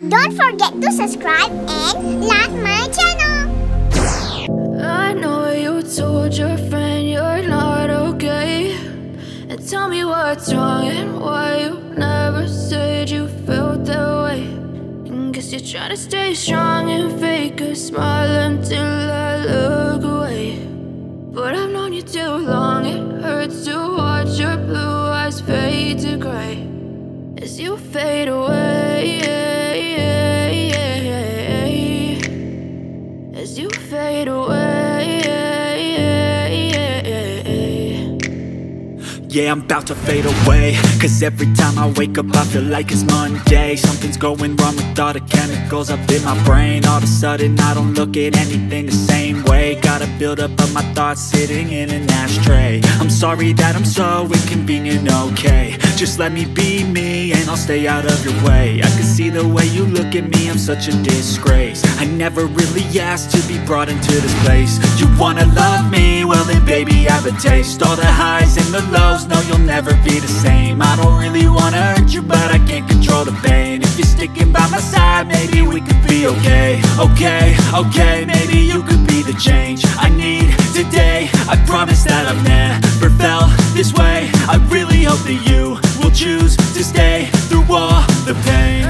Don't forget to subscribe and like my channel. I know you told your friend you're not okay, and tell me what's wrong and why you never said you felt that way. And guess you're trying to stay strong and fake a smile until I look away. But I've known you too long, it hurts to watch your blue eyes fade to gray as you fade away, as you fade away. Yeah, I'm about to fade away, cause every time I wake up I feel like it's Monday. Something's going wrong with all the chemicals up in my brain. All of a sudden I don't look at anything the same way. Got a buildup of my thoughts sitting in an ashtray. I'm sorry that I'm so inconvenient, okay. Just let me be me and I'll stay out of your way. I can see the way you look at me, I'm such a disgrace. I never really asked to be brought into this place. You wanna love me? Well then baby, have a taste. All the highs and the lows, no, you'll never be the same. I don't really wanna hurt you, but I can't control the pain. If you're sticking by my side, maybe we could be okay. Okay, maybe you could be the change I need today. I promise that I've never felt this way. I really hope that you will choose to stay through all the pain.